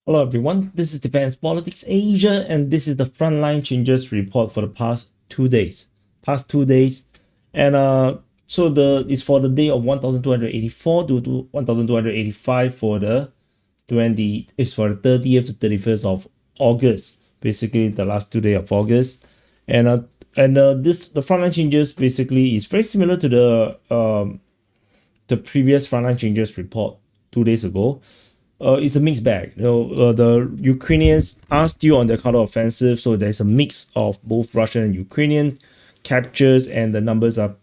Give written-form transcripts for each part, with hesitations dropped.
Hello everyone, this is Defense Politics Asia and this is the Frontline Changes report for the past 2 days. And it's for the day of 1284 to 1285 for the 30th to 31st of August, basically the last 2 days of August. And the Frontline Changes basically is very similar to the previous Frontline Changes report 2 days ago. It's a mixed bag. The Ukrainians are still on their counteroffensive, so there's a mix of both Russian and Ukrainian captures, and the numbers are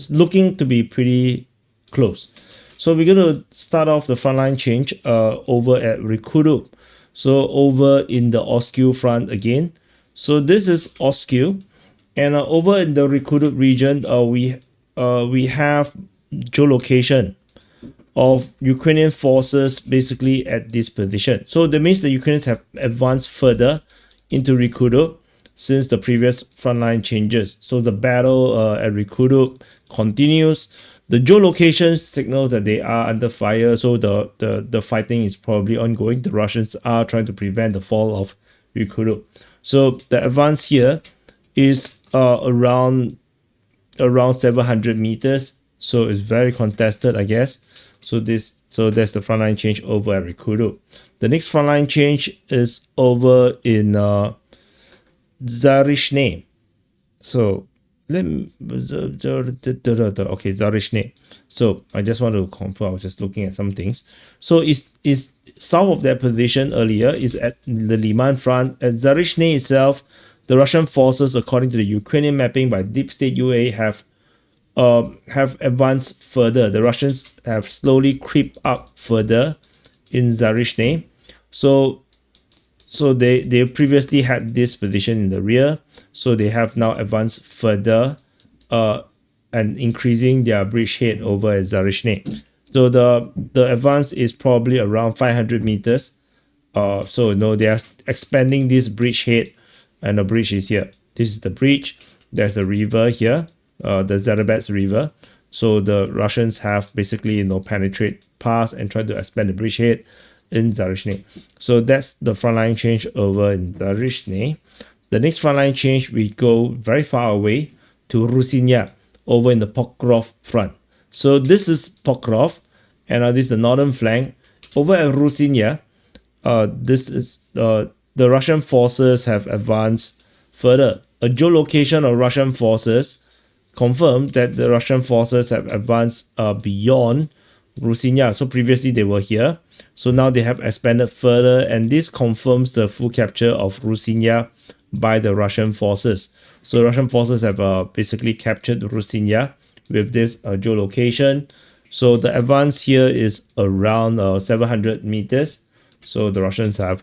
looking to be pretty close. So we're going to start off the frontline change over at Rikudu. So over in the Oskil front again. So this is Oskil, and over in the Rikudu region, we have geolocation of Ukrainian forces basically at this position. So that means the Ukrainians have advanced further into Rikudu since the previous frontline changes. So the battle at Rikudu continues. The geolocation signals that they are under fire, so the fighting is probably ongoing. The Russians are trying to prevent the fall of Rikudu. So the advance here is around 700 meters. So it's very contested, I guess. So that's the frontline change over at Rikudu. The next frontline change is over in Zarishne. So Zarishne. So I just want to confirm. I was just looking at some things. So is south of that position earlier is at the Lyman front. At Zarishne itself, the Russian forces, according to the Ukrainian mapping by Deep State UA, have advanced further. The Russians have slowly creeped up further in Zarishne. So they previously had this position in the rear. So they have now advanced further and increasing their bridgehead over at Zarishne. So the advance is probably around 500 meters. So they are expanding this bridgehead, and the bridge is here. This is the bridge. There's a river here. The Zarabets River. So the Russians have basically penetrate past and try to expand the bridgehead in Zarishne. So that's the frontline change over in Zarishne. The next frontline change, we go very far away to Rusinya over in the Pokrovsk front. So this is Pokrovsk, and this is the northern flank. Over at Rusinya, this is the Russian forces have advanced further. A geolocation of Russian forces confirmed that the Russian forces have advanced beyond Rusinya. So previously they were here. So now they have expanded further, and this confirms the full capture of Rusinya by the Russian forces. So Russian forces have basically captured Rusinya with this geolocation. So the advance here is around 700 meters. So the Russians have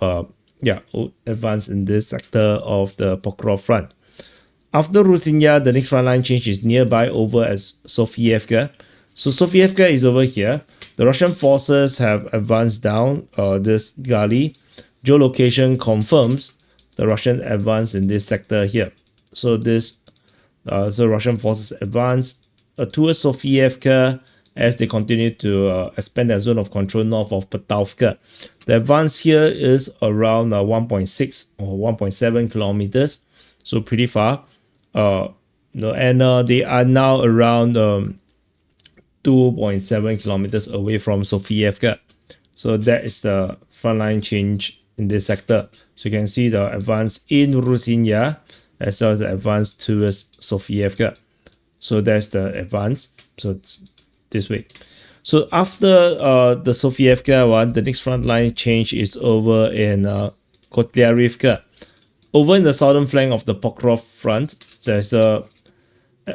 advanced in this sector of the Pokrovsk front. After Rusinya, the next frontline change is nearby over as Sofievka. So Sofievka is over here. The Russian forces have advanced down this gully. Geolocation confirms the Russian advance in this sector here. So Russian forces advance towards Sofievka as they continue to expand their zone of control north of Petrovsk. The advance here is around 1.6 or 1.7 kilometers, so pretty far. And they are now around 2.7 kilometers away from Sofievka. So that is the frontline change in this sector. So you can see the advance in Rusinya as well as the advance towards Sofievka. So that's the advance. So it's this way. So after the Sofievka one, the next frontline change is over in Kotlyarivka. Over in the southern flank of the Pokrovsk front, there's a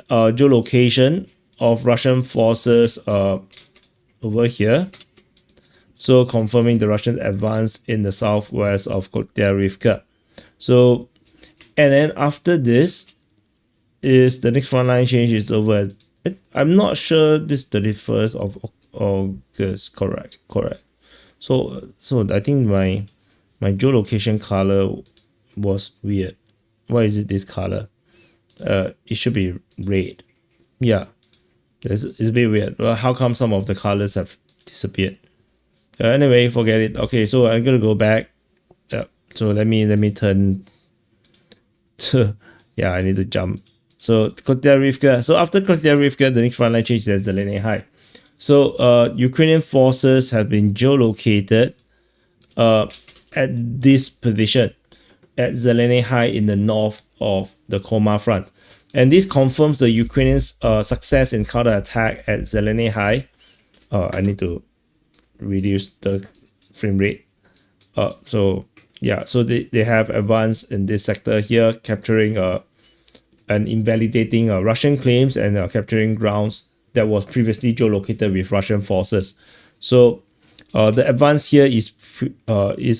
geolocation of Russian forces over here. So confirming the Russian advance in the southwest of Kotlyarivka. So, and then after this is the next frontline change is over. I'm not sure this 31st of August. Correct. So I think my geolocation color was weird. Why is it this color? It should be red. Yeah, it's a bit weird. Well, how come some of the colors have disappeared? Anyway, forget it. Okay, so I'm gonna go back So let me turn to, yeah, I need to jump. So Kotelivka. So after Kotelivka, the next frontline change is Zeleny High. So Ukrainian forces have been geolocated at this position at Zeleny High in the north of the Komar front. And this confirms the Ukrainians' success in counterattack at Zeleny High. I need to reduce the frame rate. So yeah, so they have advanced in this sector here, capturing and invalidating Russian claims and capturing grounds that was previously geolocated with Russian forces. So the advance here is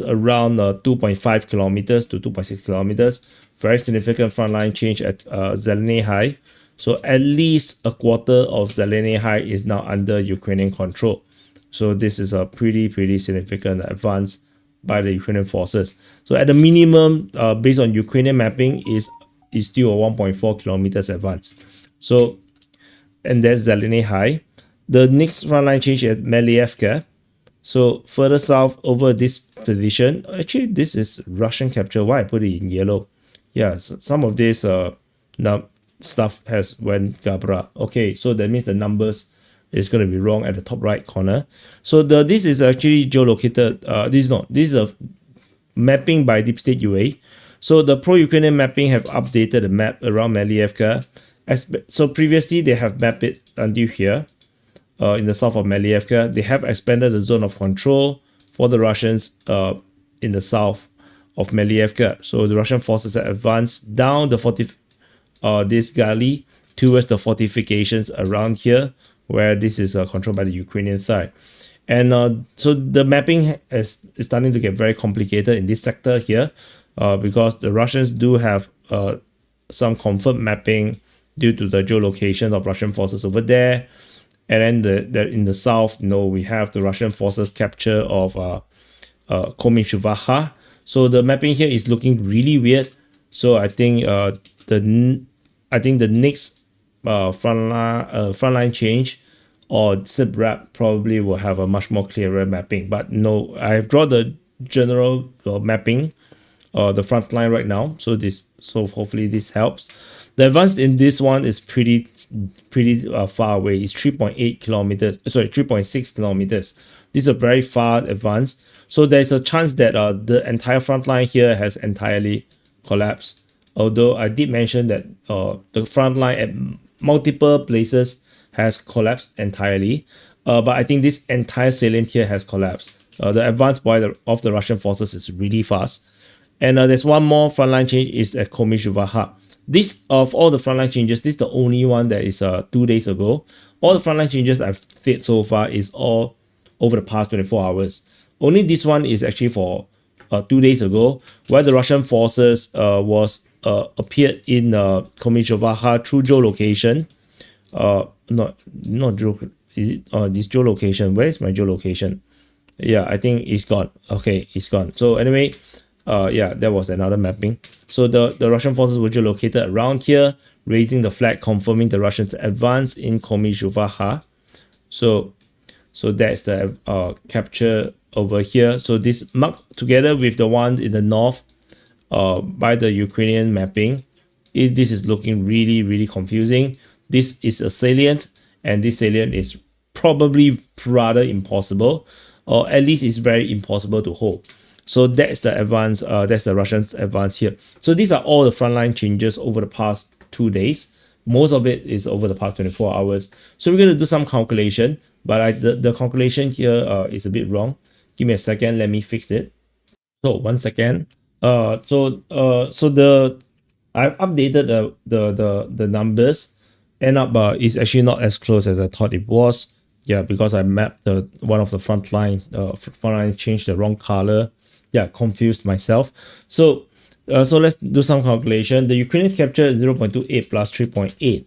around 2.5 kilometers to 2.6 kilometers. Very significant frontline change at Zeleny High. So at least a quarter of Zeleny High is now under Ukrainian control. So this is a pretty significant advance by the Ukrainian forces. So at the minimum, based on Ukrainian mapping, is still a 1.4 kilometers advance. So, and that's Zeleny High. The next frontline change at Malfka. So further south over this position, actually this is Russian capture. Why I put it in yellow? Yeah, so some of this stuff has went gabra. Okay, so that means the numbers is going to be wrong at the top right corner. So this is actually geolocated. This is a mapping by Deep State UA. So the pro-Ukrainian mapping have updated the map around Malfka. So previously they have mapped it until here. In the south of Malfka, they have expanded the zone of control for the Russians in the south of Malfka. So the Russian forces have advanced down this gully towards the fortifications around here, where this is controlled by the Ukrainian side. And so the mapping is starting to get very complicated in this sector here, because the Russians do have some confirmed mapping due to the geolocation of Russian forces over there. And then in the south, we have the Russian forces capture of Kishuvah. So the mapping here is looking really weird. So I think the next frontline change or SIPRAP probably will have a much more clearer mapping. But no, I have drawn the general mapping, the front line right now. So hopefully this helps. The advance in this one is pretty far away. It's 3.8 kilometers. Sorry, 3.6 kilometers. This is a very far advance. So there's a chance that the entire front line here has entirely collapsed. Although I did mention that the front line at multiple places has collapsed entirely. But I think this entire salient here has collapsed. The advance of the Russian forces is really fast. And there's one more frontline change is at Kishuvah. This, of all the frontline changes, this is the only one that is 2 days ago. All the frontline changes I've said so far is all over the past 24 hours. Only this one is actually for 2 days ago, where the Russian forces appeared in Kishuvah through geolocation. This geolocation. Where is my geolocation? Yeah, I think it's gone. Okay, it's gone. So anyway, yeah, that was another mapping. So the Russian forces were geolocated around here, raising the flag, confirming the Russians' advance in Kishuvah. So that's the capture over here. So this marked together with the one in the north by the Ukrainian mapping. This is looking really confusing. This is a salient, and this salient is probably rather impossible, or at least it's very impossible to hold. So that's the advance, that's the Russians' advance here. So these are all the frontline changes over the past 2 days. Most of it is over the past 24 hours. So we're going to do some calculation, but the calculation here is a bit wrong. Give me a second, let me fix it. So 1 second. I've updated the numbers. End up is actually not as close as I thought it was. Yeah, because I mapped one of the frontline changed the wrong color. Yeah, confused myself. So let's do some calculation. The Ukrainians captured 0.28 plus 3.8,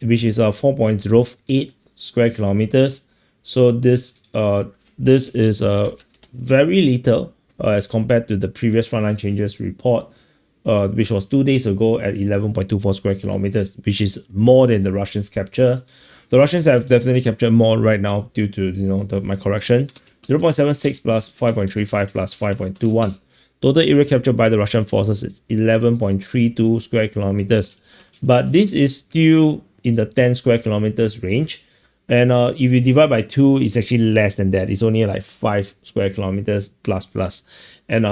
which is 4.08 square kilometers. So this is very little as compared to the previous frontline changes report, which was 2 days ago at 11.24 square kilometers, which is more than the Russians capture. The Russians have definitely captured more right now due to my correction. 0.76 plus 5.35 plus 5.21. Total area captured by the Russian forces is 11.32 square kilometers. But this is still in the 10 square kilometers range. And if you divide by 2, it's actually less than that. It's only like 5 square kilometers plus plus. And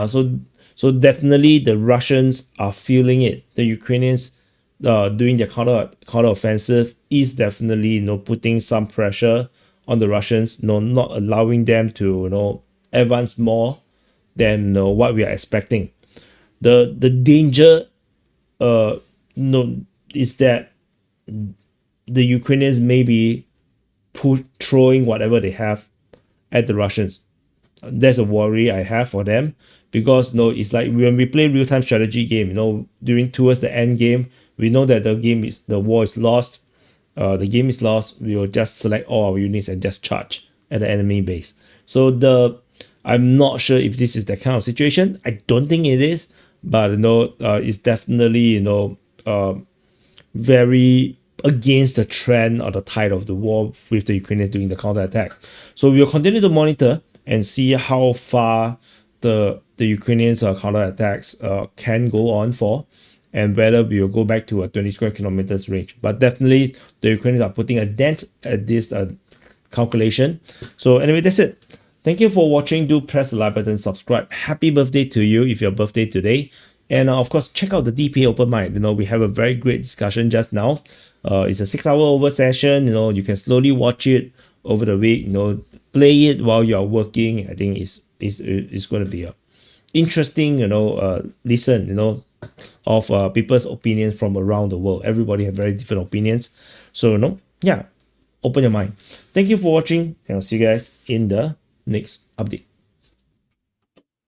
so definitely the Russians are feeling it. The Ukrainians doing their counter offensive is definitely putting some pressure on the Russians, not allowing them to advance more than what we are expecting. The danger is that the Ukrainians may be throwing whatever they have at the Russians. That's a worry I have for them, because it's like when we play real-time strategy game, towards the end game, we know that the war is lost. The game is lost. We will just select all our units and just charge at the enemy base. So I'm not sure if this is that kind of situation. I don't think it is, but it's definitely very against the trend or the tide of the war with the Ukrainians doing the counterattack. So we'll continue to monitor and see how far the Ukrainians counterattacks can go on for, and whether we will go back to a 20 square kilometers range. But definitely the Ukrainians are putting a dent at this calculation. So anyway, that's it. Thank you for watching. Do press the like button, subscribe. Happy birthday to you if your birthday today. And of course, check out the DPA Open Mic. We have a very great discussion just now. It's a 6-hour over session. You can slowly watch it over the week. Play it while you are working. I think it's going to be a interesting listen of people's opinions from around the world. Everybody have very different opinions. So open your mind. Thank you for watching, and I'll see you guys in the next update.